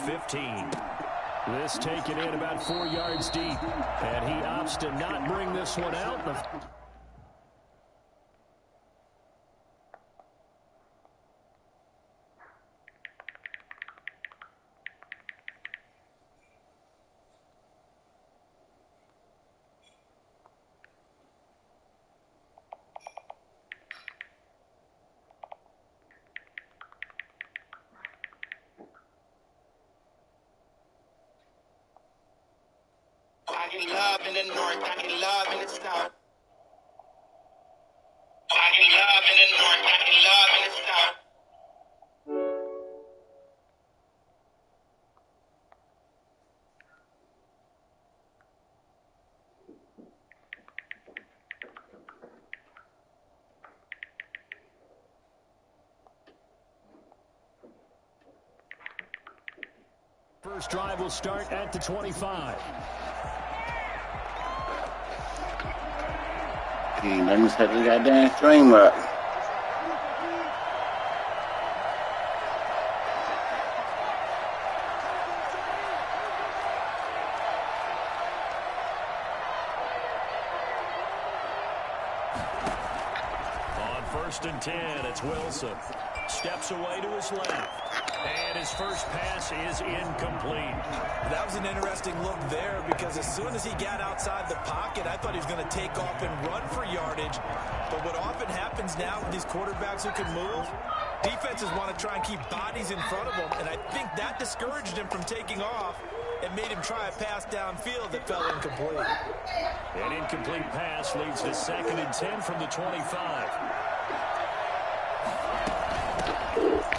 15. This taken in about 4 yards deep. And he opts to not bring this one out. I get love in the north, I get love in the south. I get love in the north, I get love in the south. First drive will start at the 25. He let me set the goddamn stream up. On 1st and 10, it's Wilson. Steps away to his left. And his first pass is incomplete. That was an interesting look there because as soon as he got outside the pocket, I thought he was going to take off and run for yardage. But what often happens now with these quarterbacks who can move, defenses want to try and keep bodies in front of them, and I think that discouraged him from taking off and made him try a pass downfield that fell incomplete. An incomplete pass leads to 2nd and 10 from the 25.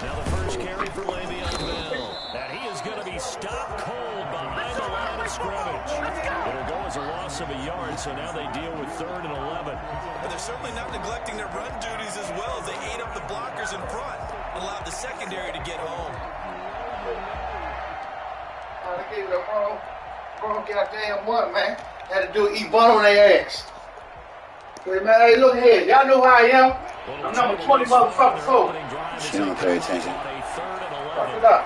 Now the first carry for Le'Veon Bell. And he is going to be stopped cold behind the line of scrimmage. It'll go as a loss of a yard, so now they deal with 3rd and 11. But they're certainly not neglecting their run duties as well as they ate up the blockers in front and allowed the secondary to get home. They gave it a wrong goddamn one, man. Had to do eat bun on their ass. Wait, man, hey, look here. Y'all know who I am. I'm number 20 motherfucking 4. She don't pay attention. Fuck it up.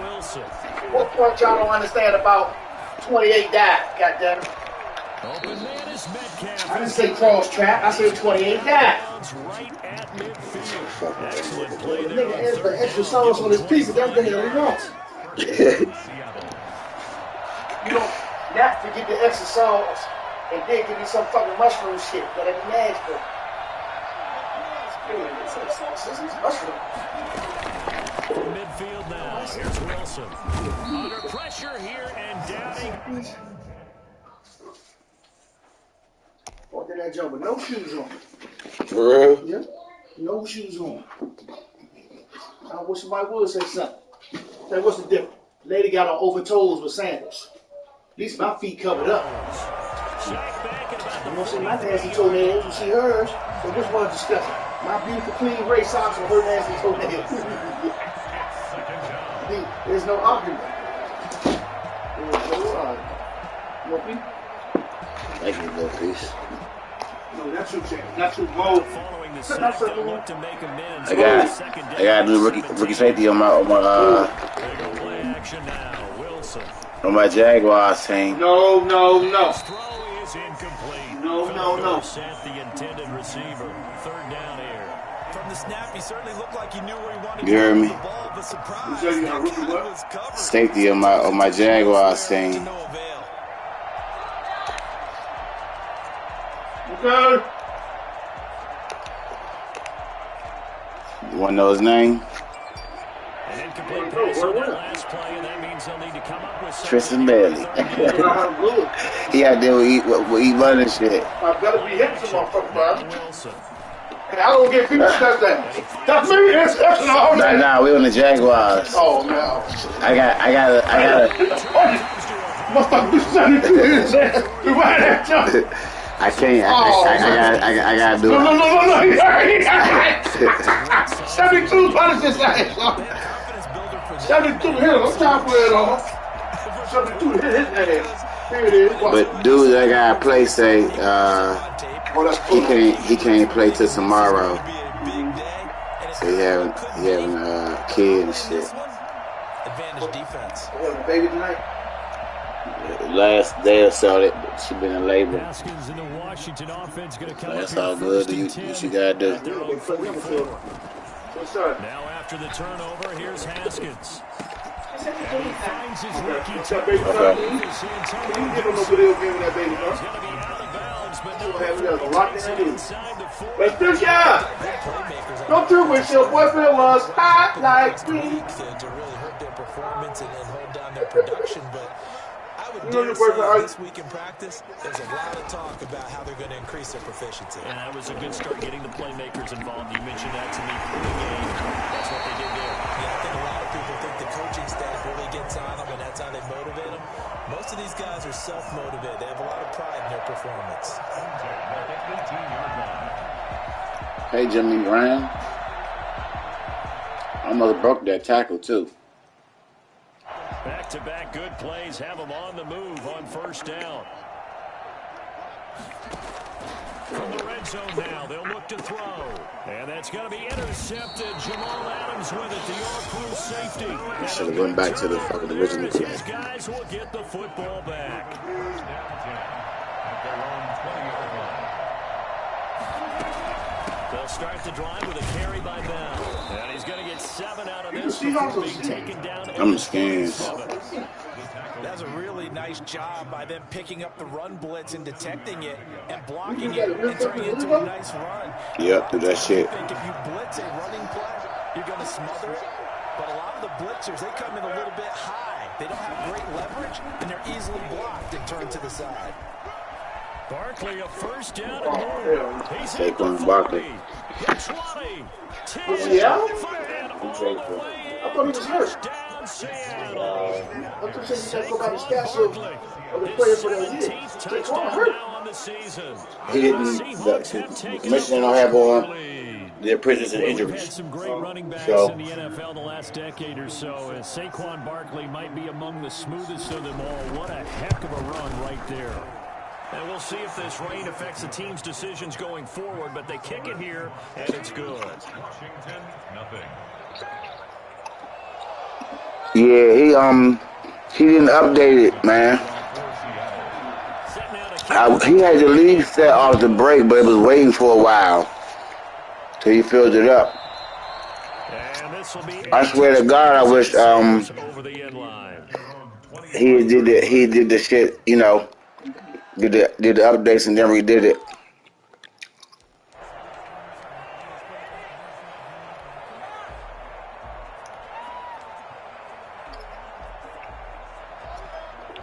Wilson. What point y'all don't understand about 28 died, goddammit? Open man is Metcalf. I didn't say cross trap, I said 28 died. Right at midfield. Excellent play The there. nigga has the extra sauce on his pizza, that's the hell he wants. You don't not forget the extra sauce and then give me some fucking mushroom shit, but it's nasty. Mushroom. Midfield now. Here's Wilson. Under pressure here and Downing. Walked in that joint with no shoes on. For real? Yeah. No shoes on. I wish somebody would say something. Say, what's the difference? Lady got on over toes with sandals. At least my feet covered up. You don't see my nasty toenails, you see hers. So which one's disgusting? My beautiful clean gray socks or her nasty toenails? There's no argument. There's no argument. You want me? Thank you, little piece. No, that's your check. That's your goal. Following the sack, they'll look to make amends. I got to do rookie safety on my Play action now. Wilson. on my Jaguars team. No. Throw is incomplete. No. Sent the intended receiver. 3rd down here. From the snap, he certainly looked like he knew where he wanted You heard to me? the ball, but surprise, You say you got rookie what? was covered. Safety on my Jaguars team. To no avail. Okay. You want to know his name? An incomplete pass on that last play, and that means they'll need to come up with something. Tristan Bailey. Good. He out there with eat running shit. I better be hitting some motherfucker, bro. Wilson. And I don't get people touchdowns. That's me. That's an all day. Nah, we on the Jaguars. Oh no. I got Motherfucker, be 72 his ass. You right that jump. I can't. I gotta do it. No. He hurt. 72 punish this ass. 72 hit him. I'm trying to put it on. 72 hit his ass. Here it is. But dude, I got play say he can't play till tomorrow. So he having a kid and shit. advantage defense. Baby tonight. Last day or so, that she been in labor. Haskins in the Washington offense going to come That's up how here good first you and 10 she gotta do. at their own 44. What's up? Now after the turnover, here's Haskins. And he finds his rookie What's up, teammate. baby? Okay. You give him no video game with that baby, He's huh? going to be out of bounds, but no, Have it locked takes in it there. inside the 40. Let's do ya! Playmakers Don't do what your boyfriend was hot like me. to really hurt their performance and hold down their production, but I would You know dare your boyfriend, say I- this week in practice, there's a lot of talk about how they're going to increase their proficiency. And that was a good start getting the playmakers involved. You mentioned that to me pre-game. That's what they did there. Yeah, I think a lot of people think the coaching staff really gets on them, and that's how they motivate them. Most of these guys are self-motivated. They have a lot of pride in their performance. Hey, Jimmy Ryan. Almost broke that tackle, too. Back-to-back good plays have them on the move on first down. From the red zone now, they'll look to throw. And that's going to be intercepted. Jamal Adams with it, the All-Pro safety. Should have went back to the fucking original play. These guys will get the football back. They'll start the drive with a carry by Bell. And he's going to get 7 out of this before being taken down. I'm scared. That's a really nice job by them picking up the run blitz and detecting it and blocking it and turning it into a nice run. Yep, do that shit. I think if you blitz a running play, you're going to smother it. But a lot of the blitzers, they come in a little bit high. They don't have great leverage, and they're easily blocked and turned to the side. Barkley, a first down and more. He's at the Saquon 40, Barkley. the 20, 10, Yeah? 5, and all the way I thought he was hurt. down Seattle. I'm just saying you gotta go by the stats of the players for that year. 17th They call touchdown hurt. now on the season. He didn't. Seahawks have The taken commissioner a don't have on 4-point lead. their prisons and We've had injuries. some great running backs So- in the NFL the last decade or so. Saquon Barkley might be among the smoothest of them all. What a heck of a run right there. And we'll see if this rain affects the team's decisions going forward, but they kick it here, and it's good. Yeah, he didn't update it, man. He had the lead set off the break, but it was waiting for a while till he filled it up. And this will be I swear to God, I wish over the end line. he did the shit, you know, did the updates and then redid it.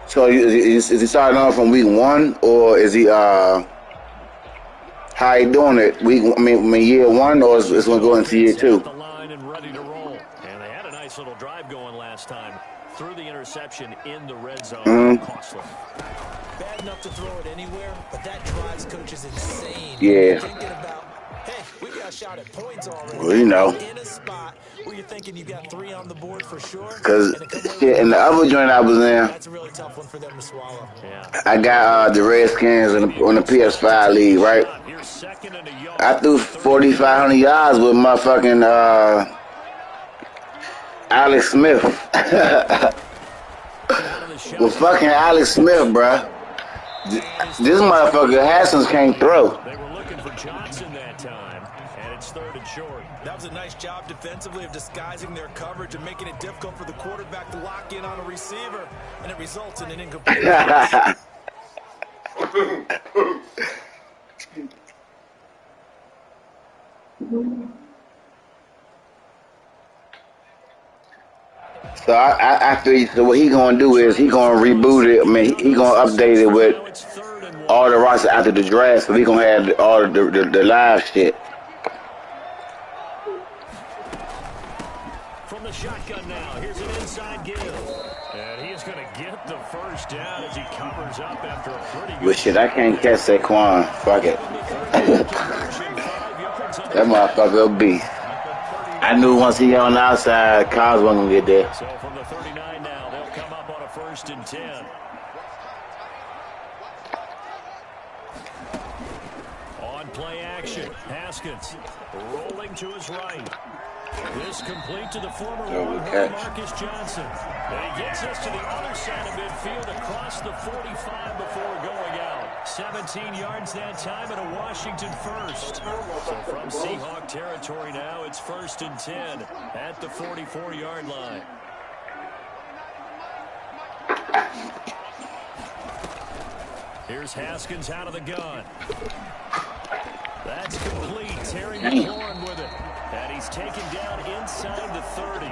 So is he starting off from week 1, or is he how he doing it? Year 1, or is it going to go into year 2? The line and ready to roll. And they had a nice little drive going last time. Threw the interception in the red zone. Costly. Bad enough to throw it anywhere, but that drives coaches insane. Yeah. Thinking about, hey, we got a shot at points already. Well, you know. In a spot where you're thinking you got 3 on the board for sure. Because and to come away shit, in the other joint I was in, that's a really tough one for them to swallow. Yeah. I got the Redskins on the PS5 league, right? Here's second and a yard. I threw 4,500 yards with my fucking Alex Smith. With fucking Alex Smith, bruh. This motherfucker Haskins can't throw. They were looking for Johnson that time, and it's third and short. That was a nice job defensively of disguising their coverage and making it difficult for the quarterback to lock in on a receiver, and it results in an incomplete pass. So I feel so what he gonna do is he gonna reboot it. I mean, he gonna update it with Now it's third and 1. all the rosters after the draft, so he gonna have all the live shit. From the shotgun now, here's an inside give. And he's going to get the first down as he covers up after a pretty good But shit, I can't catch Saquon. Fuck it. That motherfucker will be. I knew once he got on the outside, Kyle's wasn't gonna get there. So from the 39 now, they'll come up on a first and 10. On play action, Haskins rolling to his right. This complete to the former catch. Marcus Johnson. And he gets us to the other side of midfield across the 45 before going out. 17 yards that time and a Washington first. So from Seahawk territory now, it's 1st and 10 at the 44-yard line. Here's Haskins out of the gun. That's complete. Terry McLaurin with it. And he's taken down inside the 30.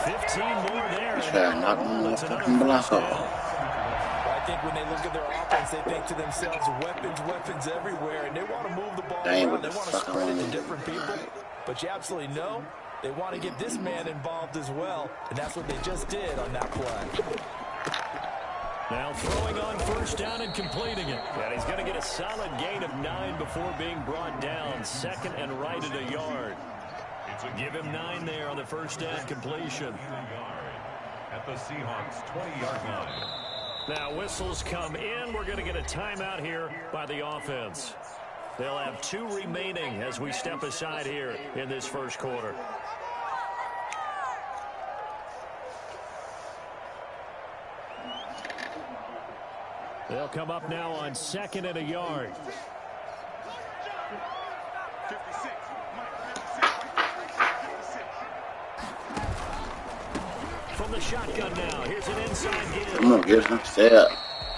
15 more there. And it's another first down. I think when they look at their offense, they think to themselves, weapons everywhere. And they want to move the ball around. They want to spread it to different people. But you absolutely know they want to get this man involved as well. And that's what they just did on that play. Now throwing on first down and completing it. And he's going to get a solid gain of 9 before being brought down. 2nd and right at a yard. Give him 9 there on the first down completion. At the Seahawks 20-yard line. Now whistles come in. We're going to get a timeout here by the offense. They'll have 2 remaining as we step aside here in this first quarter. They'll come up now on 2nd and a yard. From the shotgun now, here's an inside gain. I'm gonna get him. Stay up.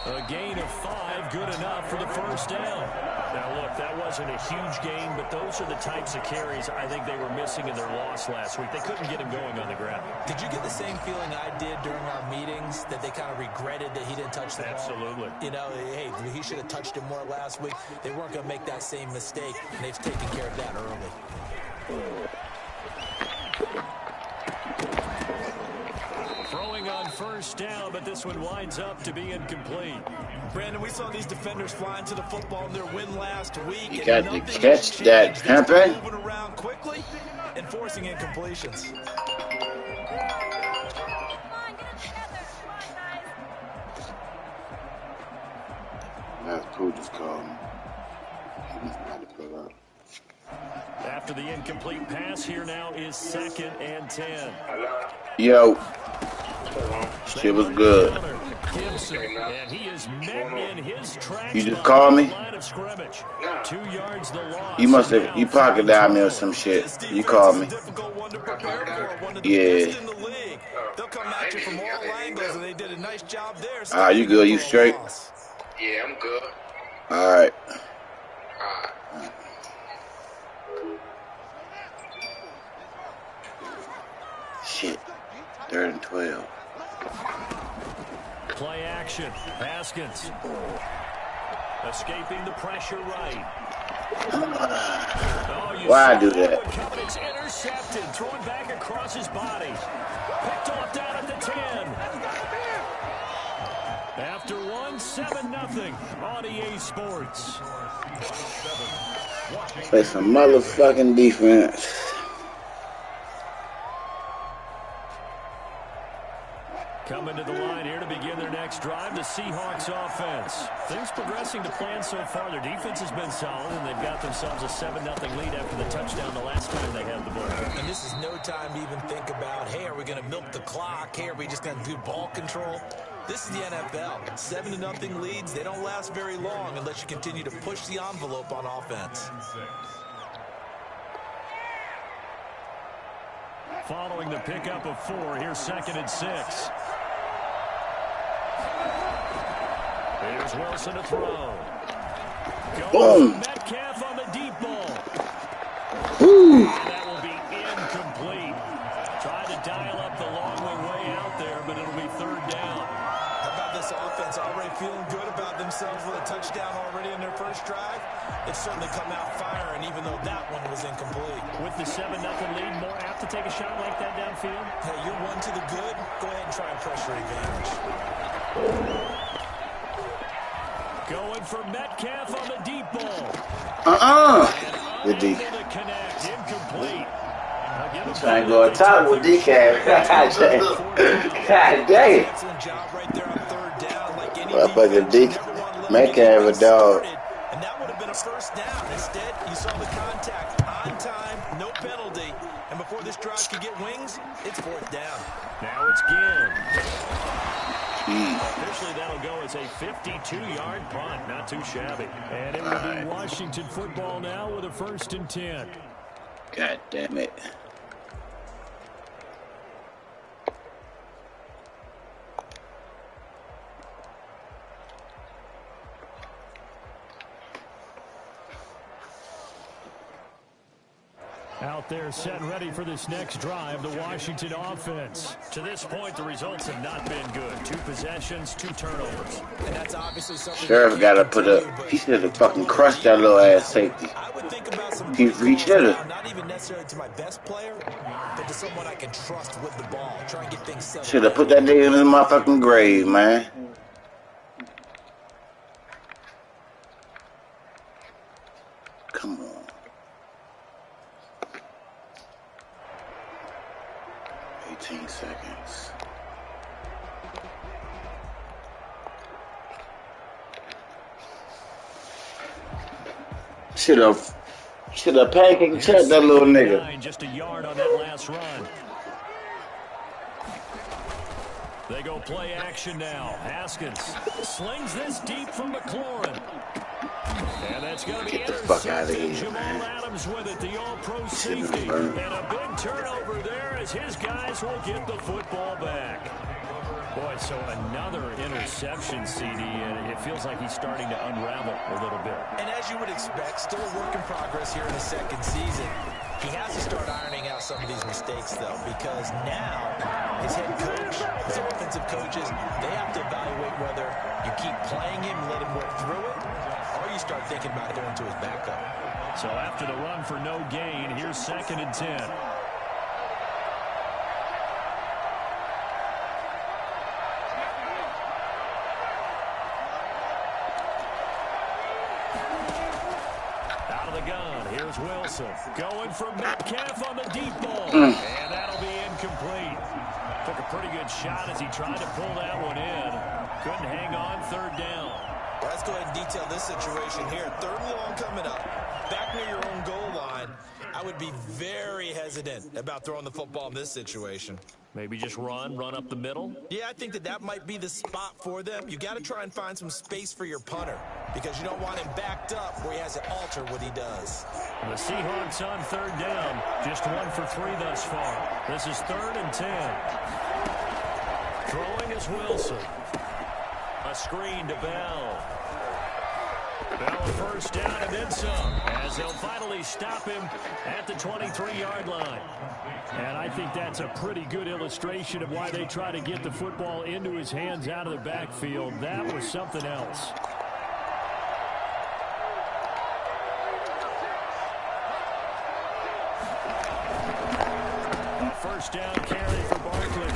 A gain of 5, good enough for the first down. Now look, that wasn't a huge gain, but those are the types of carries I think they were missing in their loss last week. They couldn't get him going on the ground. Did you get the same feeling I did during our meetings, that they kind of regretted that he didn't touch the ball? Absolutely. You know, hey, he should have touched it more last week. They weren't going to make that same mistake, and they've taken care of that early. Throwing on first down, but this one winds up to be incomplete. Brandon, we saw these defenders flying to the football in their win last week. You got to catch that, pimpin'. Moving around quickly and forcing incompletions. That's cool. Just called me. He must have to put up. After the incomplete pass, here now is 2nd and 10. Yo. Shit was good. And he is met in his tracks. You just called me? 2 yards the loss. You must have, you pocket dialed me or some shit. You called me. Yeah. They'll come at you from all angles, and they did a nice job there. Alright, you good? You straight? Yeah, I'm good. Alright. Shit. 3rd and 12. Play action. Haskins. Escaping the pressure right. Why I do that? It's intercepted. Throwing back across his body. Picked off down at the 10. After 7-0 on EA Sports. Play some motherfucking defense. Coming to the line here to begin their next drive, the Seahawks offense. Things progressing to plan so far. Their defense has been solid, and they've got themselves a 7-0 lead after the touchdown the last time they had the ball. And this is no time to even think about, hey, are we going to milk the clock? Hey, are we just going to do ball control? This is the NFL. 7-0 leads, they don't last very long unless you continue to push the envelope on offense. Following the pickup of 4, here's 2nd and 6. Here's Wilson to throw. Boom. Metcalf on the deep ball. Woo. And that will be incomplete. Tried to dial up the long way out there, but it'll be 3rd down. How about this offense already feeling good about themselves with a touchdown already in their first drive? It's certainly come out firing, even though that one was incomplete. With the 7-0 lead, more apt to take a shot like that downfield? Hey, you're one to the good. Go ahead and try and pressure advantage. Going for Metcalf on the deep ball. Good D. Incomplete. Trying to go on top with DK. God dang. Excellent job right there on 3rd down. Like any Motherfucker DK. Metcalf a dog. And that would have been a first down. Instead, you saw the contact on time, no penalty. And before this Now it's Ginn. Officially, that'll go as a 52-yard punt. Not too shabby. And it will be Washington football now with a 1st and 10. God damn it. Out there set and ready for this next drive, the Washington offense. To this point, the results have not been good. 2 possessions, 2 turnovers. And that's obviously something Sheriff got to put up. He should have fucking crushed that little ass safety. I would think about some He should have. not even necessarily to my best player, but to someone I can trust with the ball. Try and get things settled. Should have put that nigga in his motherfucking grave, man. Come on. 18 seconds. Should have pancake and checked that little nigga. Just a yard on that last run. They go play action now. Haskins slings this deep from McLaurin. And that's going to be Get the fuck out of here, Jamal man. Adams with it, the all-pro safety. And a big turnover there as his guys will get the football back. Boy, so another interception, CD, and it feels like he's starting to unravel a little bit. And as you would expect, still a work in progress here in the 2nd season. He has to start ironing out some of these mistakes, though, because now his head coach, his offensive coaches, they have to evaluate whether you keep playing him, let him work through it, or you start thinking about throwing to his backup. So after the run for no gain, here's 2nd and 10. Here's Wilson going from Metcalf on the deep ball. And that'll be incomplete. Took a pretty good shot as he tried to pull that one in. Couldn't hang on, 3rd down. Let's go ahead and detail this situation here. 3rd and long coming up. Back near your own goal line. I would be very hesitant about throwing the football in this situation. Maybe just run up the middle? Yeah, I think that might be the spot for them. You got to try and find some space for your punter because you don't want him backed up where he has to alter what he does. The Seahawks on 3rd down. Just 1 for 3 thus far. This is 3rd and 10. Throwing is Wilson. A screen to Bell. Bell a 1st down and then some, as they'll finally stop him at the 23-yard line. And I think that's a pretty good illustration of why they try to get the football into his hands out of the backfield. That was something else. First down carry for Barkley.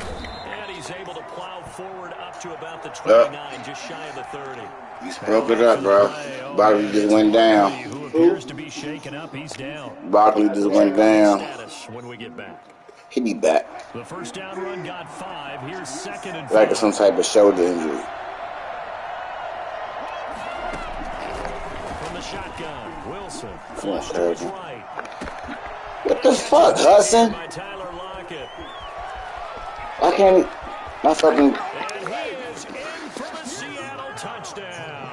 And he's able to plow forward up to about the 29, just shy of the 30. He's broke it up, bro. Barkley just went down. Who appears to be shaken up, he's down. Barkley just went down. When we get back. He'll be back. The first down run got 5. Here's 2nd and 4. Like some type of shoulder injury. From the shotgun, Wilson. Flush to his him. right. What the fuck, Hudson? By Tyler Lockett. I can't. My fucking. And he is in for the Seattle touchdown.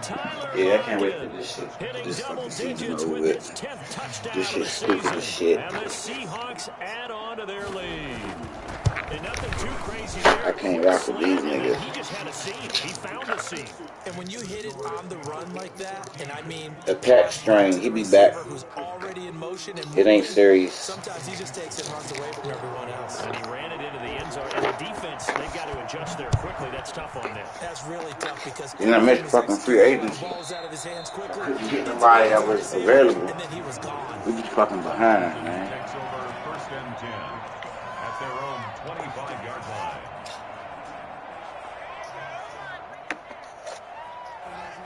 Tyler Yeah, I can't wait for Lockett this shit. hitting This double fucking season digits over with with. his 10th touchdown This of the shit's stupid season. as shit. And the Seahawks add on to their lead. And nothing too crazy there. I can't rock with these niggas. He just had a seam. He found a seam. And when you hit it on the run like that, and I mean A patch string, he be back. who's already in motion and It ain't moving, serious. sometimes he just takes it and runs away from everyone else. And he ran it into the end zone. And the defense, they've got to adjust there quickly. That's tough on them. That's really tough because And I missed fucking free agency. the ball's out of his hands quickly. Couldn't get nobody that was available. And then he was gone. We just fucking behind, man. Takes over 1st and 10 at their own 25-yard line.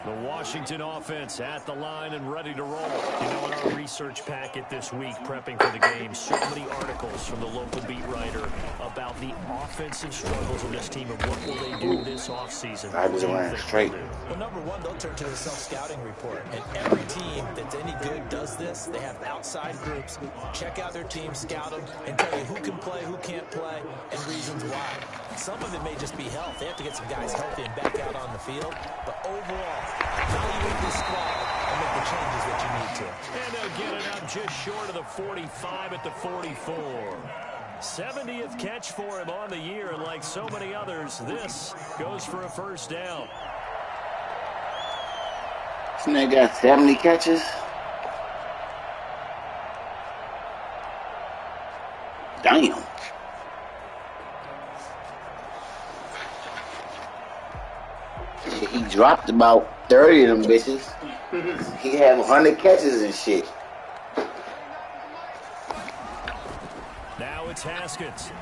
The Washington offense at the line and ready to roll. You know, in our research packet this week, prepping for the game, so many articles from the local beat writer about the offensive struggles of this team and what will they do this offseason. I just ran straight. Well, number one, they'll turn to the self-scouting report. And every team that's any good does this. They have outside groups. Check out their team, scout them, and tell you who can play, who can't play, and reasons why. Some of it may just be health. They have to get some guys healthy and back out on the field. But overall, evaluate this squad and make the changes that you need to. And they'll get it up just short of the 45 at the 44. 70th catch for him on the year, and like so many others, this goes for a first down. This man got 70 catches. Damn. He dropped about 30 of them bitches. He had 100 catches and shit. Now it's Haskins.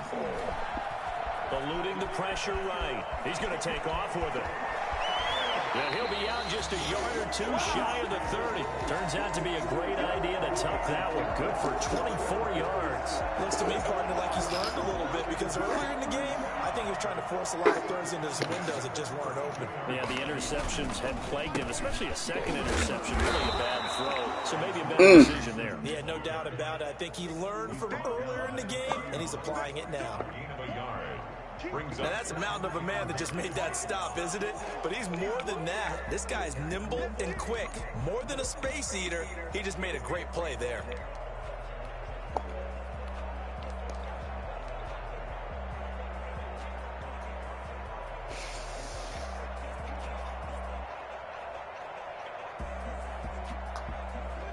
Eluding the pressure right. He's going to take off with it. And he'll be out just a yard or two shy of the 30. Turns out to be a great idea to tuck that one. Good for 24 yards. Looks to me, partner, like he's learned a little bit because earlier in the game, I think he was trying to force a lot of throws into some windows that just weren't open. Yeah, the interceptions had plagued him, especially a second interception. Really a bad throw. So maybe a better decision there. Yeah, no doubt about it. I think he learned from earlier in the game, and he's applying it now. Now, that's a mountain of a man that just made that stop, isn't it? But he's more than that. This guy's nimble and quick. More than a space eater, he just made a great play there.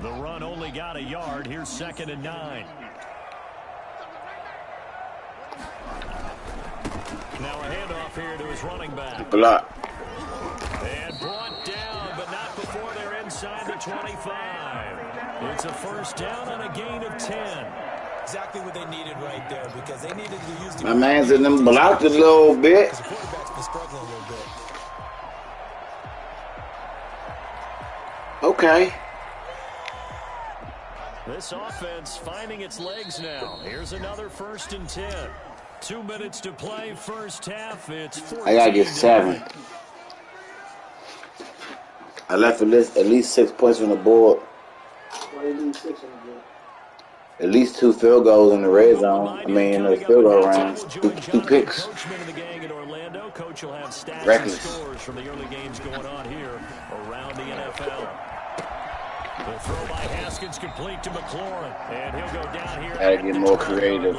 The run only got a yard. Here's 2nd and 9. Now a handoff here to his running back. Block. And brought down, but not before they're inside the 25. It's a first down and a gain of 10. Exactly what they needed right there because they needed to use the... My man's in them blocked a little bit. The quarterback's been struggling a little bit. Okay. This offense finding its legs now. Here's another 1st and 10. 2 minutes to play, first half. It's 14. I gotta get 7. I left at least 6 points on the board. Why you leave 6 on the board? At least 2 field goals in the red zone. I mean, the field goal rounds. 2 picks. Coachman of the gang in Orlando. Coach will have stats Reckless. and scores from the early games going on here around the NFL. The throw by Haskins complete to McLaurin, and he'll go down here. Gotta get more creative.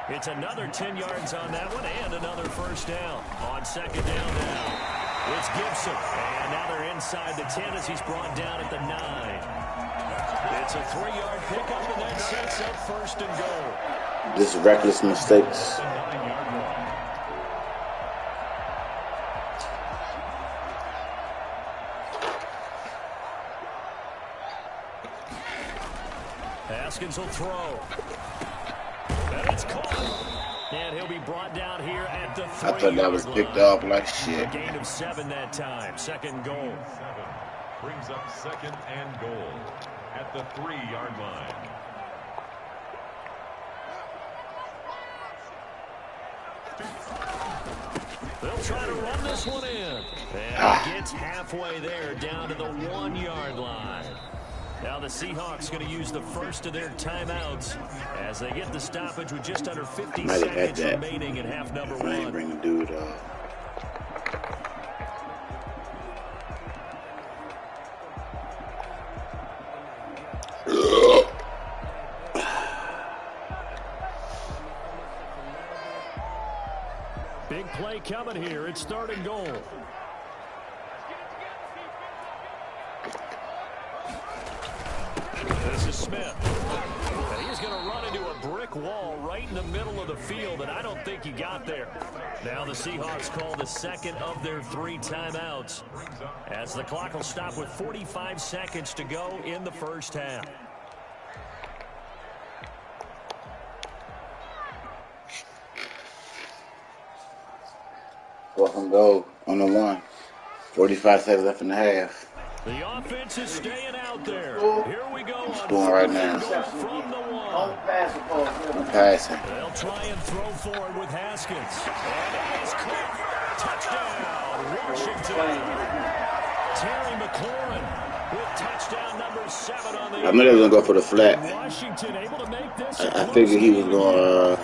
It's another 10 yards on that one and another first down. On 2nd down now, it's Gibson. And now they're inside the 10 as he's brought down at the 9. It's a 3-yard pickup, and that sets up 1st and goal. Just reckless mistakes. Haskins will throw. And it's caught. And he'll be brought down here at the 3-yard line. I thought that was picked up like shit. A gain of 7 that time. 2nd goal. 7 brings up 2nd and goal at the 3-yard line. They'll try to run this one in. And it gets halfway there down to the 1-yard line. Now the Seahawks going to use the first of their timeouts as they get the stoppage with just under 50 seconds remaining in half number 1. I ain't bring the dude up. Big play coming here. It's 3rd and goal. This is Smith. And he's going to run into a brick wall right in the middle of the field, and I don't think he got there. Now the Seahawks call the 2nd of their 3 timeouts as the clock will stop with 45 seconds to go in the first half. Fourth and goal on the 1. 45 seconds left in the half. The offense is staying out there. Here we go on Scoring right now. from the one. Don't pass the ball. I'm passing. They'll try and throw forward with Haskins. And it is caught. Touchdown, Washington. Terry McLaurin with touchdown number 7 on the I knew they were going to go for the flat. Washington able to make this. I figured he was going to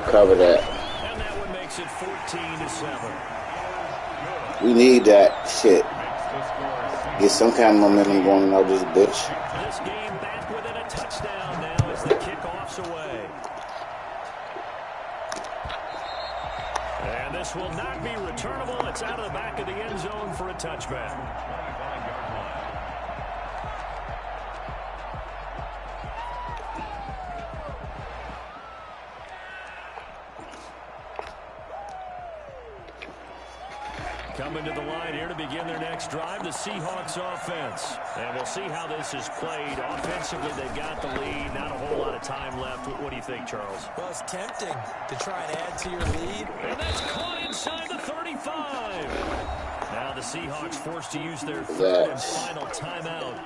cover that. And that one makes it 14-7. We need that shit. Get some kind of momentum going out this bitch. This game back within a touchdown now as the kickoff's away. And this will not be returnable. It's out of the back of the end zone for a touchback. Coming to the line here to begin their next drive, the Seahawks offense. And we'll see how this is played. Offensively, they've got the lead. Not a whole lot of time left. What do you think, Charles? Well, it's tempting to try and add to your lead. And that's caught inside the 35. Now the Seahawks forced to use their third and final timeout,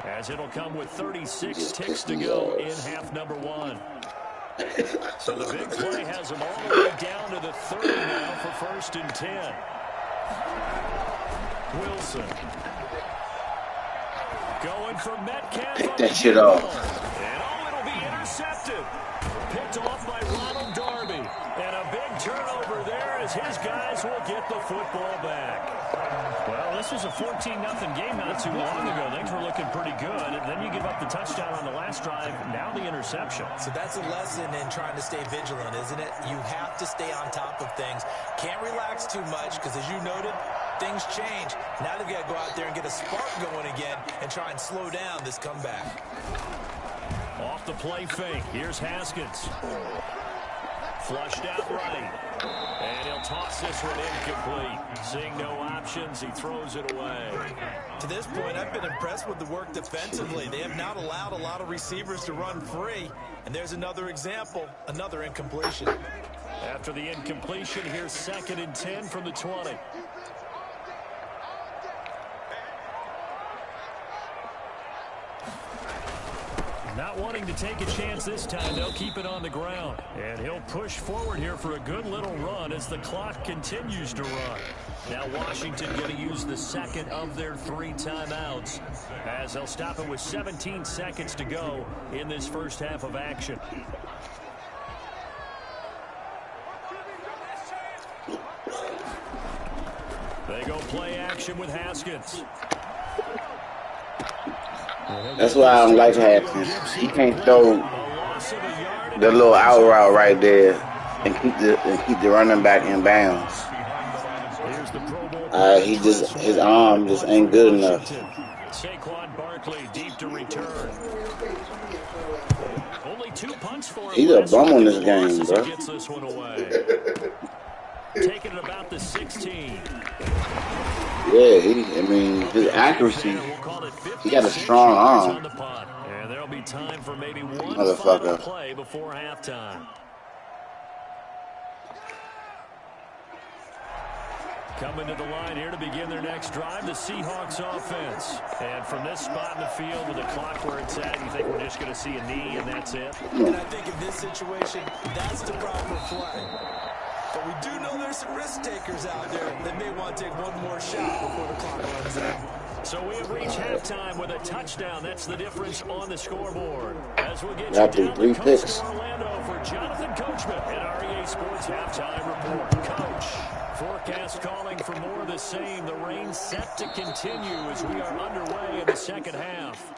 as it'll come with 36 ticks to go in half number 1. So the big play has them all the way down to the 30 now for 1st and 10. Wilson going for Metcalf. Take that shit off. And it'll be intercepted. Picked off by Ronald Darby. And a big turnover there as his guys will get the football back. Well, this was a 14-0 game not too long ago. Things were looking pretty good. And then you give up the touchdown on the last drive. Now the interception. So that's a lesson in trying to stay vigilant, isn't it? You have to stay on top of things. Can't relax too much because, as you noted, things change. Now they've got to go out there and get a spark going again and try and slow down this comeback. Off the play fake. Here's Haskins. Flushed out right. And he'll toss this one incomplete. Seeing no options, he throws it away. To this point, I've been impressed with the work defensively. They have not allowed a lot of receivers to run free. And there's another example, another incompletion. After the incompletion, here's 2nd and 10 from the 20. Not wanting to take a chance this time, they'll keep it on the ground. And he'll push forward here for a good little run as the clock continues to run. Now Washington going to use the second of their 3 timeouts, as they'll stop it with 17 seconds to go in this first half of action. They go play action with Haskins. That's why I don't like Haskins. He can't throw the little out route right there and keep the running back in bounds. His arm just ain't good enough. Saquon Barkley deep to return. Only 2 punts for him. He's a bum on this game, bro. Gets this one away. Taking it about the 16. Yeah, his accuracy. He got a strong arm. And there'll be time for maybe one Motherfucker. final play before halftime. Coming to the line here to begin their next drive, the Seahawks offense. And from this spot in the field with the clock where it's at, you think we're just going to see a knee and that's it? And I think in this situation, that's the proper play. But we do know there's some risk takers out there that may want to take one more shot before the clock runs out. So we have reached halftime with a touchdown. That's the difference on the scoreboard. As we'll get Got you down 3 to picks. Orlando for Jonathan Coachman at REA Sports Halftime Report. Coach, forecast calling for more of the same. The rain set to continue as we are underway in the second half.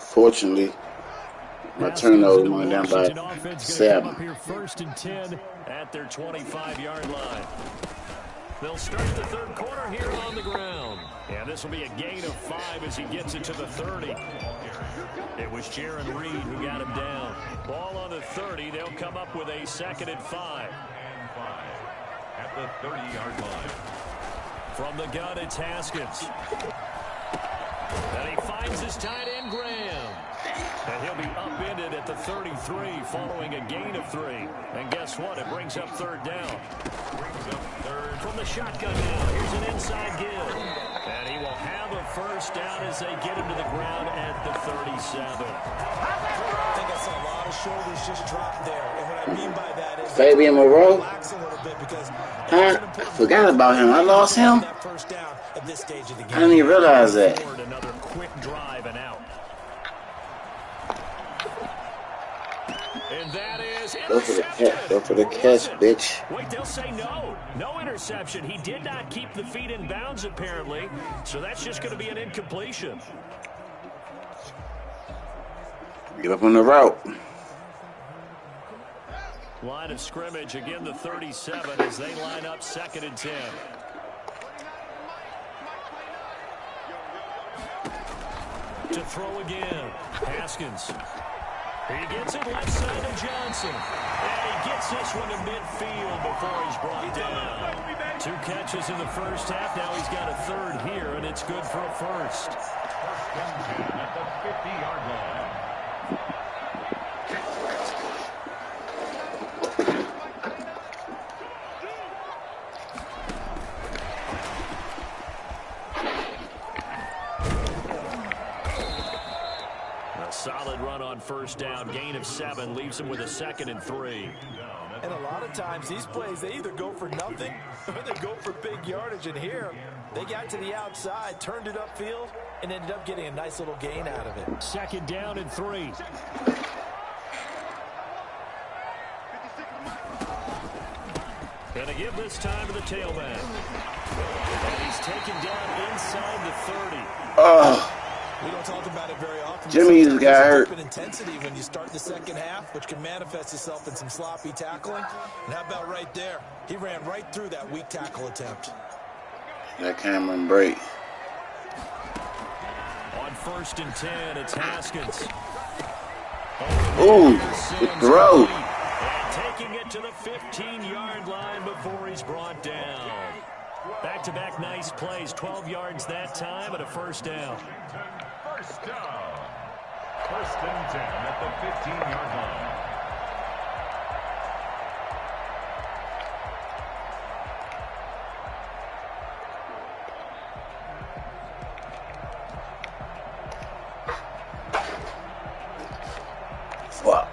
Fortunately, my turnover went down by 7. Here 1st and 10 at their 25-yard line. They'll start the third quarter here on the ground. And this will be a gain of 5 as he gets it to the 30. It was Jaron Reed who got him down. Ball on the 30. They'll come up with a 2nd and 5. At the 30-yard line. From the gun, it's Haskins. And he finds his tight end, Graham. And he'll be upended at the 33 following a gain of 3. And guess what? It brings up 3rd down. From the shotgun now. Here's an inside give. And he will have a 1st down as they get him to the ground at the 37. I think I saw a lot of shoulders just drop there. And what I mean by that is Fabian Moreau. relax a little bit because I forgot about him. I lost him. that 1st down at this stage of the game. I didn't even realize that. Another quick drive and out. And that is Go for the catch. Go for the catch, bitch. Wait, they'll say no. No interception. He did not keep the feet in bounds, apparently. So that's just going to be an incompletion. Give up on the route. Line of scrimmage, again the 37 as they line up 2nd and 10. To throw again. Haskins. He gets it left side to Johnson. And he gets this one to midfield before he's brought down. 2 catches in the 1st half. Now he's got a 3rd here, and it's good for a 1st. 1st and 10 at the 50-yard line. Solid run on 1st down. Gain of 7 leaves him with a 2nd and 3. And a lot of times these plays, they either go for nothing or they go for big yardage. And here, they got to the outside, turned it upfield, and ended up getting a nice little gain out of it. 2nd down and 3. Gonna give this time to the tailback. And he's taken down inside the 30. We don't talk about it very often. Jimmy just got hurt. Intensity when you start the 2nd half, which can manifest itself in some sloppy tackling. And how about right there? He ran right through that weak tackle attempt. That Cameron break. On 1st and 10, it's Haskins. Ooh, good throw. And taking it to the 15-yard line before he's brought down. Back-to-back nice plays, 12 yards that time and a 1st down. 1st down. 1st and 10 at the 15-yard line. Fuck.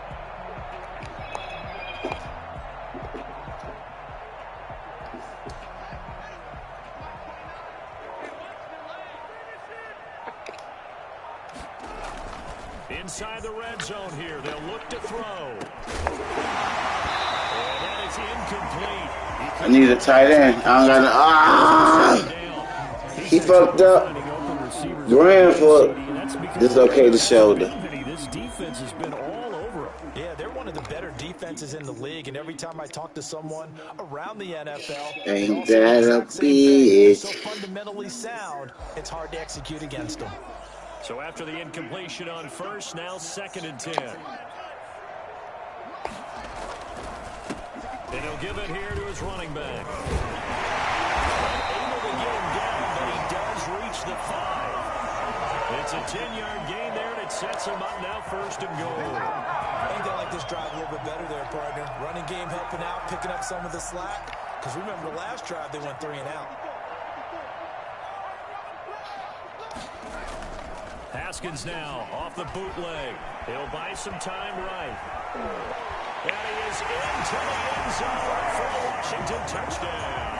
Inside the red zone here, they'll look to throw. And that is incomplete. I need a tight end. I don't got he fucked up. Graham for dislocated the shoulder. This defense has been all over him. Yeah, they're one of the better defenses in the league, and every time I talk to someone around the NFL, Ain't that a bitch? so fundamentally sound, it's hard to execute against them. So after the incompletion on 1st, now 2nd and 10. And he'll give it here to his running back. Able to get him down, but he does reach the 5. It's a 10-yard gain there, and it sets him up now 1st and goal. I think they like this drive a little bit better there, partner. Running game helping out, picking up some of the slack. Because remember, the last drive they went 3 and out. Haskins now off the bootleg. He'll buy some time right. And he is into the end zone for a Washington touchdown.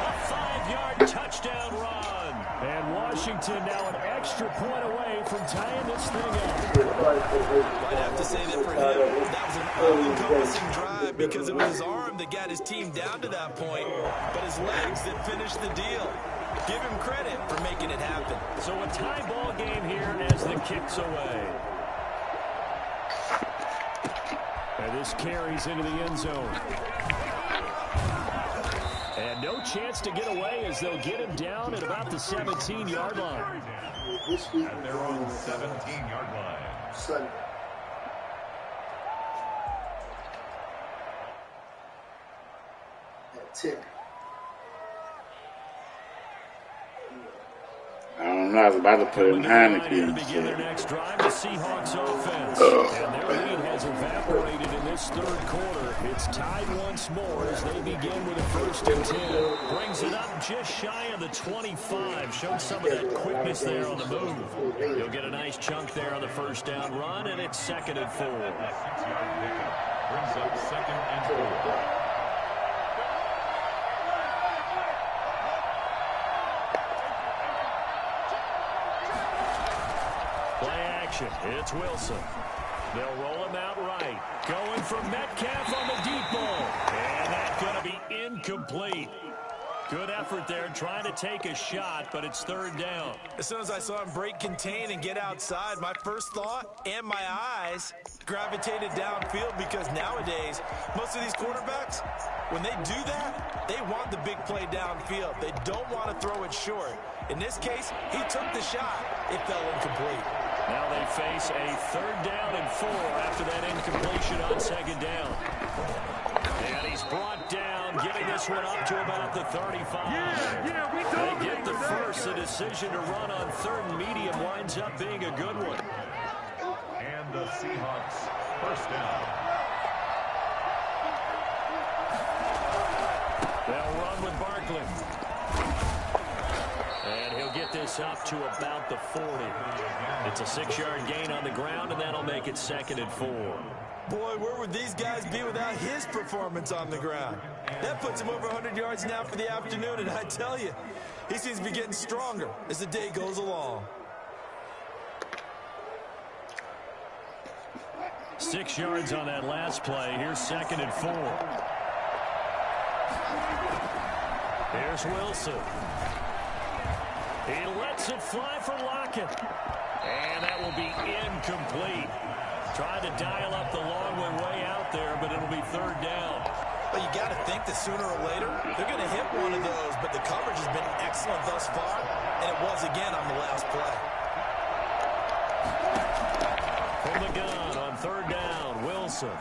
A 5-yard touchdown run. And Washington now an extra point away from tying this thing up. I'd have to say that for him, that was an all-encompassing drive because it was his arm that got his team down to that point, but his legs that finished the deal. Give him credit for making it happen. So a tie ball game here as the kick's away. And this carries into the end zone. And no chance to get away as they'll get him down at about the 17-yard line. And they're on the 17-yard line. Sunday. At 10. I don't know. I was about to put him behind the To kids. begin their next drive, the Seahawks offense. And their lead has evaporated in this third quarter. It's tied once more as they begin with a 1st and 10. Brings it up just shy of the 25. Showed some of that quickness there on the move. You'll get a nice chunk there on the first down run, and it's 2nd and 4. 6-yard pickup brings up 2nd and 4. It's Wilson. They'll roll him out right. Going for Metcalf on the deep ball. And that's going to be incomplete. Good effort there trying to take a shot, but it's 3rd down. As soon as I saw him break contain and get outside, my first thought and my eyes gravitated downfield because nowadays, most of these quarterbacks, when they do that, they want the big play downfield. They don't want to throw it short. In this case, he took the shot. It fell incomplete. Now they face a 3rd down and 4 after that incompletion on 2nd down. And he's brought down, getting this one up to about the 35. They get the first. The decision to run on 3rd and medium winds up being a good one. And the Seahawks 1st down. They'll run with Barkley. And he'll get this up to about the 40. It's a 6-yard gain on the ground, and that'll make it 2nd and 4. Boy, where would these guys be without his performance on the ground? That puts him over 100 yards now for the afternoon, and I tell you, he seems to be getting stronger as the day goes along. 6 yards on that last play. Here's 2nd and 4. Here's Wilson. He lets it fly for Lockett. And that will be incomplete. Trying to dial up the long way out there, but it'll be 3rd down. But you got to think that sooner or later, they're going to hit one of those. But the coverage has been excellent thus far, and it was again on the last play. From the gun on 3rd down, Wilson.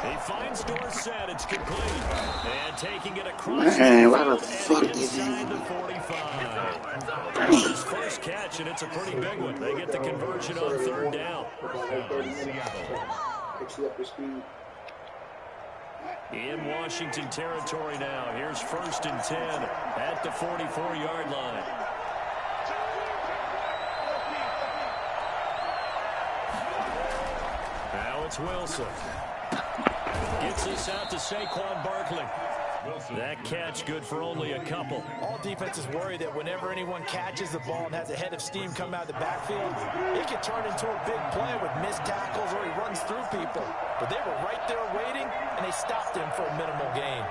He finds Dorsett. It's complete. And taking it across Man, the why the field fuck and is he? inside the 45. His first catch, and it's a pretty big one. They get the conversion on 3rd down. In Washington territory now. Here's 1st and 10 at the 44-yard line. Now it's Wilson. Gets this out to Saquon Barkley. That catch good for only a couple. All defenses worry that whenever anyone catches the ball and has a head of steam come out of the backfield, it can turn into a big play with missed tackles or he runs through people. But they were right there waiting, and they stopped him for a minimal gain.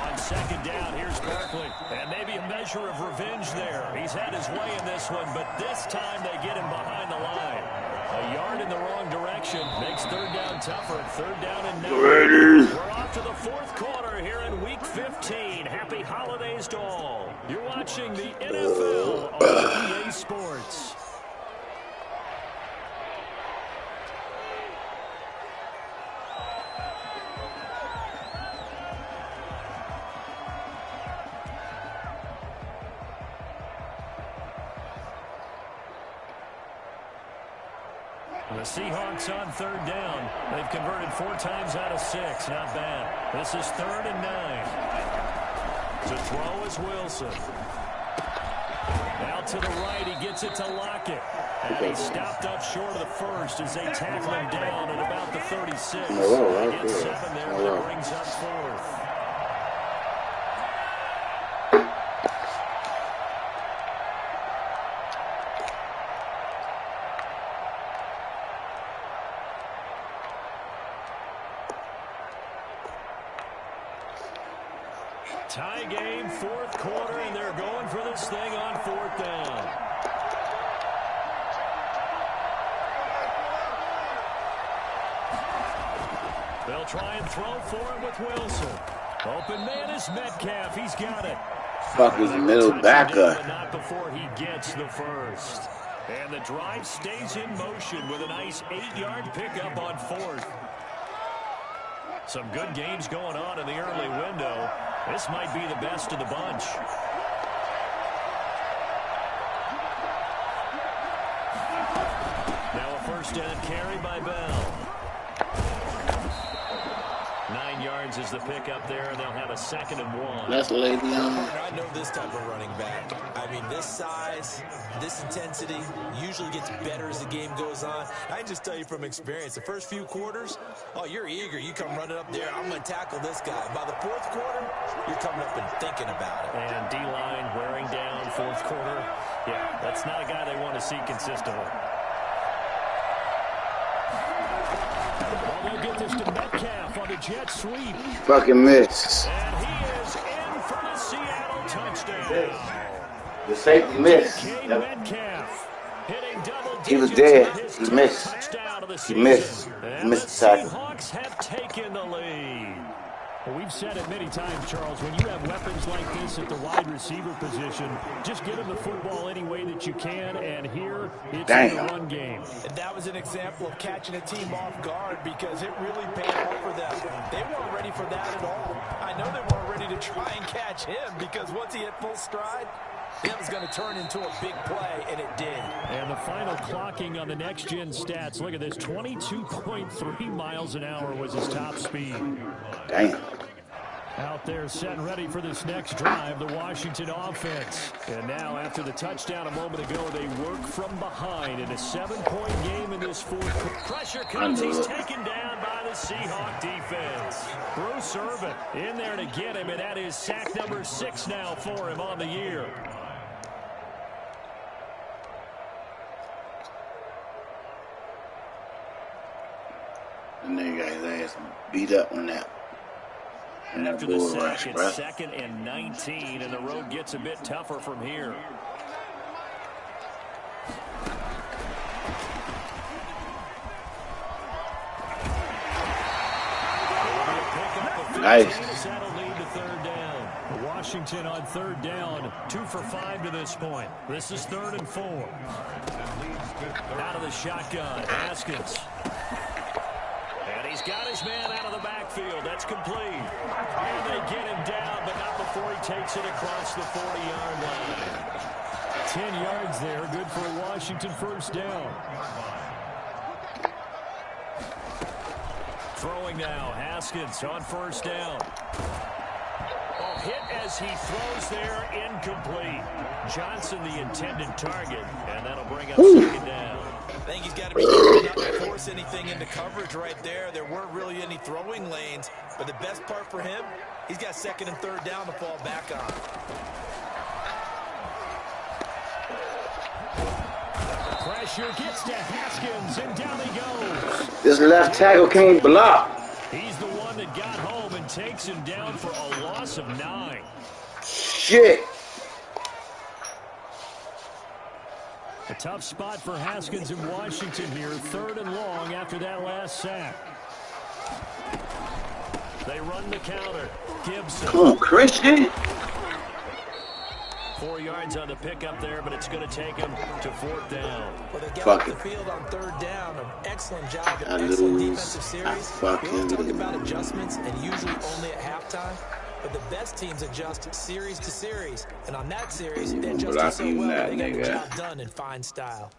On 2nd down, here's Barkley. And maybe a measure of revenge there. He's had his way in this one, but this time they get him behind the line. A yard in the wrong direction makes 3rd down tougher. 3rd down and 9. We're off to the 4th quarter here in Week 15. Happy holidays to all. You're watching the NFL on EA Sports. The Seahawks on 3rd down. They've converted 4 times out of 6. Not bad. This is 3rd and 9. To throw is Wilson. Now to the right. He gets it to Lockett. And he stopped up short of the first as they tackle him down at about the 36. They get 7 there, but it brings up 4th. Tie game, 4th quarter, and they're going for this thing on 4th down. They'll try and throw for him with Wilson. Open man is Metcalf. He's got it. Fuck his middle backer. But not before he gets the first. And the drive stays in motion with a nice 8-yard pickup on 4th. Some good games going on in the early window. This might be the best of the bunch. Now a first down carry by Bell. 9 yards is the pickup there, and they'll have a 2nd and 1. That's Le'Veon. I know this type of running back. I mean, this size, this intensity usually gets better as the game goes on. I can just tell you from experience, the first few quarters, oh, you're eager. You come running up there, I'm going to tackle this guy. By the 4th quarter, you're coming up and thinking about it. And D-line wearing down 4th quarter. Yeah, that's not a guy they want to see consistently. Well, they'll get this to Metcalf on the jet sweep. Fucking miss. And he is in for the Seattle touchdown. The safety miss. Metcalf hitting double digits. He was dead. He missed. He missed. He missed the tackle. Seahawks have taken the lead. Well, we've said it many times, Charles, when you have weapons like this at the wide receiver position, just get them the football any way that you can, and here it's a run game. And that was an example of catching a team off guard because it really paid off for them. They weren't ready for that at all. I know they weren't ready to try and catch him because once he hit full stride, it was going to turn into a big play, and it did. And the final clocking on the next-gen stats, look at this, 22.3 miles an hour was his top speed. Damn. Out there set and ready for this next drive, the Washington offense. And now after the touchdown a moment ago, they work from behind in a 7-point game in this 4th. Pressure comes, he's taken down by the Seahawk defense. Bruce Irvin in there to get him, and that is sack number 6 now for him on the year. And then got his ass beat up on that. And after the sack, it's 2nd and 19, and the road gets a bit tougher from here. Nice. That'll lead to 3rd down. Washington on 3rd down, 2 for 5 to this point. This is 3rd and 4. Out of the shotgun, Haskins. And he's got his man out of the backfield. That's complete. And they get him down, but not before he takes it across the 40-yard line. 10 yards there, good for a Washington first down. Throwing now, Haskins on first down. Oh, hit as he throws there, incomplete. Johnson the intended target, and that'll bring up 2nd down. I think he's got to be careful not to force anything into coverage right there. There weren't really any throwing lanes, but the best part for him, he's got 2nd and 3rd down to fall back on. Pressure gets to Haskins, and down he goes. This left tackle can't block. He's the one that got home and takes him down for a loss of 9. Shit. A tough spot for Haskins in Washington here. 3rd and long after that last sack. They run the counter. Gibson. Come on, Christian. 4 yards on the pickup there, but it's going to take him to 4th down. Well, they get off the field on 3rd down. An excellent job. An excellent defensive series. We always talk about adjustments, and usually only at halftime. But the best teams adjust series to series. And on that series, they adjusted so well, they got the job done in fine style.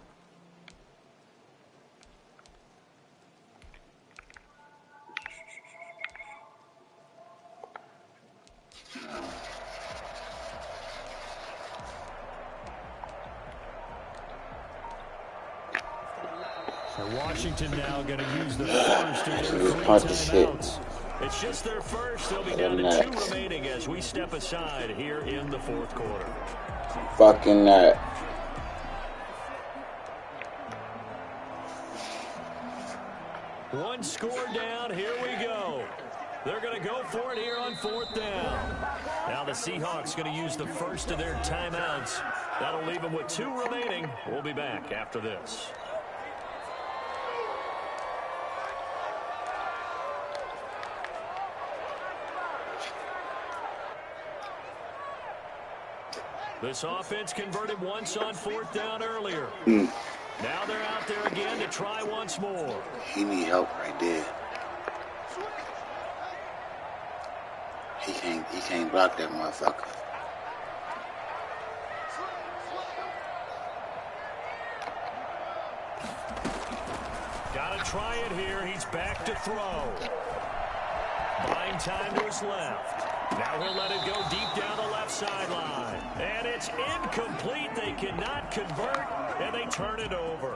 So Washington now going to use the first of their 3 timeouts. It's just their first. They'll be down to 2 remaining as we step aside here in the 4th quarter. Fucking that. One score down. Here we go. They're going to go for it here on 4th down. Now the Seahawks going to use the first of their timeouts. That'll leave them with 2 remaining. We'll be back after this. This offense converted once on 4th down earlier. Now they're out there again to try once more. He need help right there. He can't block that motherfucker. Gotta try it here. He's back to throw. Buying time to his left. Now he'll let it go deep down the left sideline. And it's incomplete. They cannot convert, and they turn it over.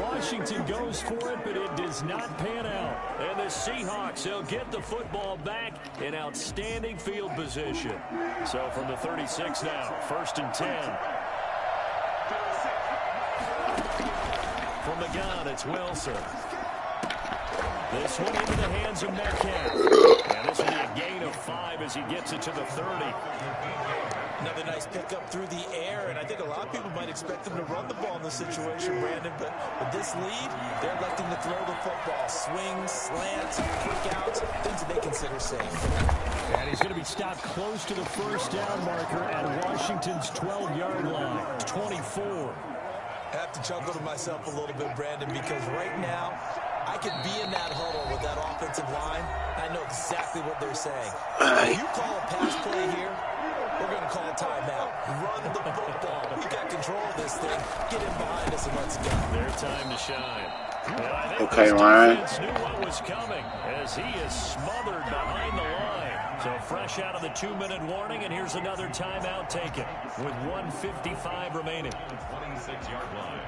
Washington goes for it, but it does not pan out. And the Seahawks, they'll get the football back in outstanding field position. So from the 36 now, 1st and 10. From the gun, it's Wilson. This one into the hands of Metcalf. And this will be a gain of 5 as he gets it to the 30. Another nice pickup through the air, and I think a lot of people might expect them to run the ball in this situation, Brandon, but with this lead, they're electing to throw the football. Swings, slants, kickouts, things that they consider safe. And he's going to be stopped close to the 1st down marker at Washington's 12-yard line, 24. I have to chuckle to myself a little bit, Brandon, because right now, I could be in that huddle with that offensive line. I know exactly what they're saying. If you call a pass play here, we're going to call a timeout. Run the football. We got control of this thing. Get in behind us and let's go. Their time to shine. And I think Okay, this Ryan. defense knew what was coming as he is smothered behind the line. So fresh out of the 2-minute warning, and here's another timeout taken with 1:55 remaining. 26-yard line.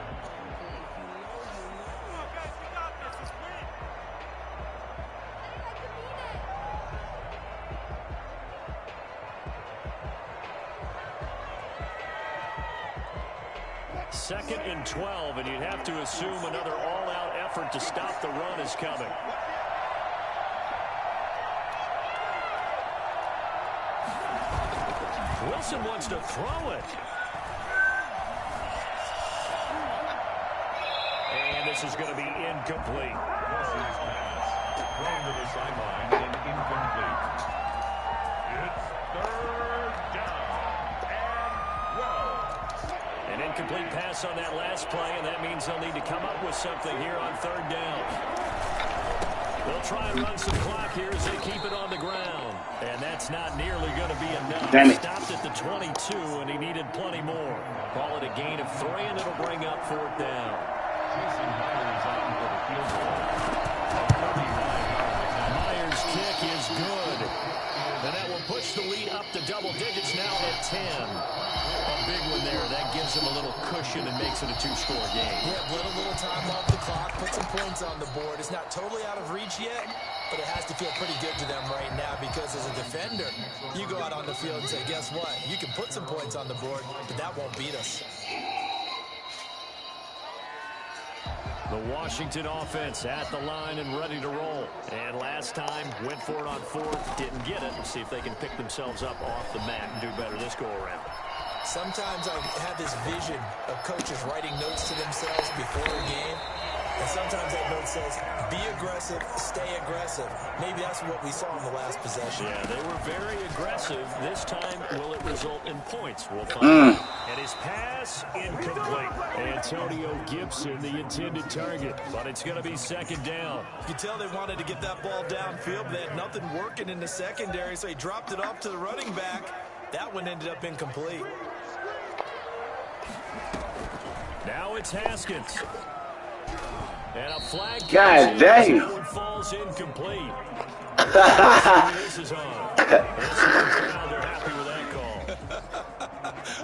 Second and 12, and you'd have to assume another all-out effort to stop the run is coming. Wilson wants to throw it. And this is going to be incomplete. Wilson's pass thrown to the sideline and incomplete. It's 3rd down and 12. An incomplete pass on that last play, and that means they'll need to come up with something here on 3rd down. They'll try and run some clock here as they keep it on the ground. And that's not nearly going to be enough. Damn it. Stopped at the 22, and he needed plenty more. Call it a gain of 3, and it'll bring up 4th down. Jason Myers on for the field goal. Myers' kick is good. And that will push the lead up to double digits now at 10. A big one there. That gives them a little cushion and makes it a 2-score game. Yeah, let a little time off the clock, put some points on the board. It's not totally out of reach yet, but it has to feel pretty good to them right now because as a defender, you go out on the field and say, guess what? You can put some points on the board, but that won't beat us. The Washington offense at the line and ready to roll. And last time, went for it on 4th, didn't get it. See if they can pick themselves up off the mat and do better this go-around. Sometimes I have this vision of coaches writing notes to themselves before a game. And sometimes that note says, be aggressive, stay aggressive. Maybe that's what we saw in the last possession. Yeah, they were very aggressive. This time, will it result in points? We'll find out. And his pass, incomplete. Antonio Gibson, the intended target. But it's going to be 2nd down. You can tell they wanted to get that ball downfield, but they had nothing working in the secondary, so he dropped it off to the running back. That one ended up incomplete. Now it's Haskins. And a flag. God dang. That one falls incomplete. This is on. They're happy with that call.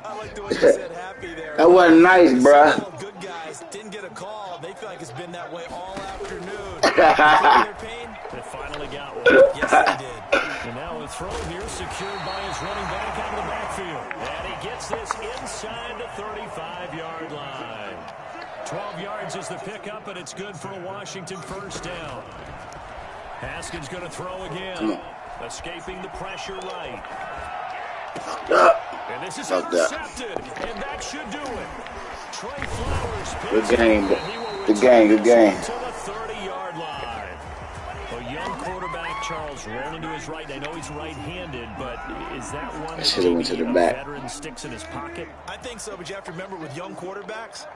I like the way you said happy there. That wasn't nice, bruh. Good guys didn't get a call. They feel like it's been that way all afternoon. Their pain? They finally got one. Yes, they did. And now a throw here secured by his running back out of the backfield. And he gets this inside the 35-yard line. 12 yards is the pickup, and it's good for a Washington 1st down. Haskins going to throw again. Escaping the pressure right. Up. And this is Fucked up. intercepted, and that should do it. Trey Flowers Good picks game. it, and he will Good game. Good return game. to the 30-yard line. A young quarterback, Charles He's rolling to his right. I know he's right-handed, but is that one that Should've went to the back. veteran sticks in his pocket? I think so, but you have to remember with young quarterbacks,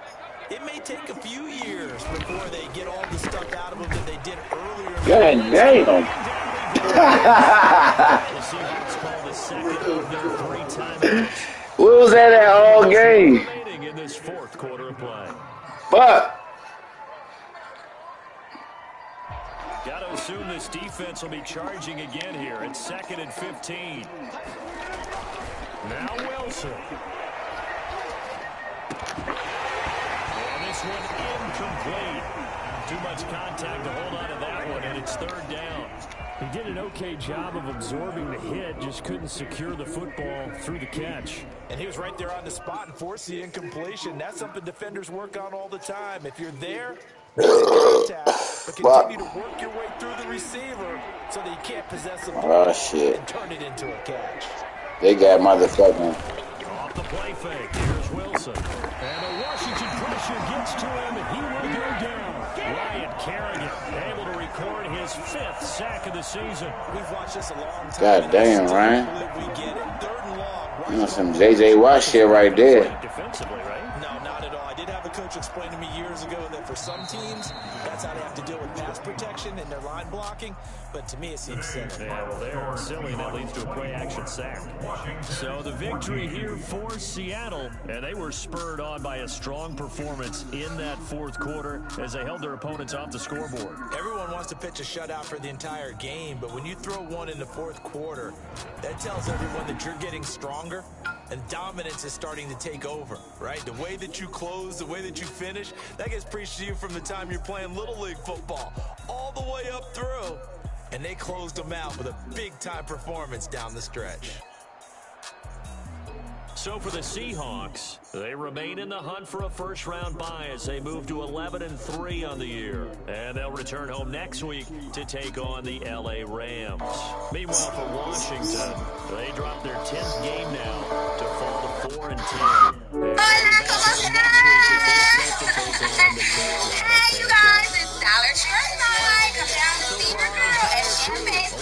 it may take a few years before they get all the stuff out of them that they did earlier. God damn. The Seahawks call the second of their 3 timeouts. Where was that at all game? Remaining in this 4th quarter of play. Fuck. Got to assume this defense will be charging again here. It's 2nd and 15. Now Wilson. And this one incomplete. Too much contact to hold on to that one, and it's 3rd down. He did an okay job of absorbing the hit, just couldn't secure the football through the catch. And he was right there on the spot and forced the incompletion. That's something defenders work on all the time. If you're there, contact, but continue to work your way through the receiver so that you can't possess the ball and turn it into a catch. They got motherfucking. Off the play fake, here's Wilson. And the Washington pressure gets to him, and he will go down. Ryan Kerrigan able to record his 5th sack of the season. We've watched this a long time. God damn, Ryan. We get it. 3rd and long. You know some J.J. Watt shit right there. Defensively, right? No, not at all. I did have a coach explain to me years ago that for some teams, that's how they have to deal with pass protection and their line blocking. But to me, it seems silly. Yeah, well, they're silly, and that leads to a play-action sack. So the victory here for Seattle, and they were spurred on by a strong performance in that 4th quarter as they held their opponents off the scoreboard. Everyone wants to pitch a shutout for the entire game, but when you throw one in the 4th quarter, that tells everyone that you're getting stronger and dominance is starting to take over, right? The way that you close, the way that you finish, that gets preached to you from the time you're playing Little League football all the way up through. And they closed them out with a big-time performance down the stretch. So for the Seahawks, they remain in the hunt for a first-round bye as they move to 11-3 on the year. And they'll return home next week to take on the L.A. Rams. Meanwhile, for Washington, they drop their 10th game now to fall to 4-10. And hey, you guys, it's Dollar Tree night. Come down to see your girl and champagne.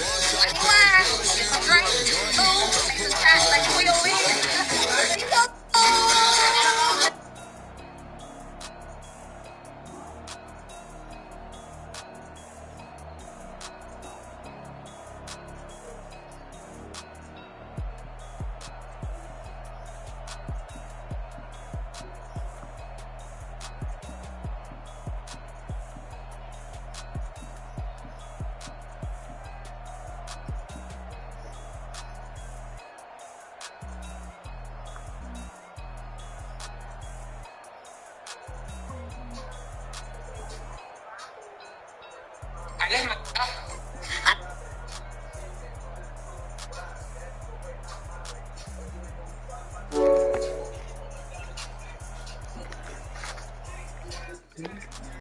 Wine, get some drinks, food, make some shots like we over here.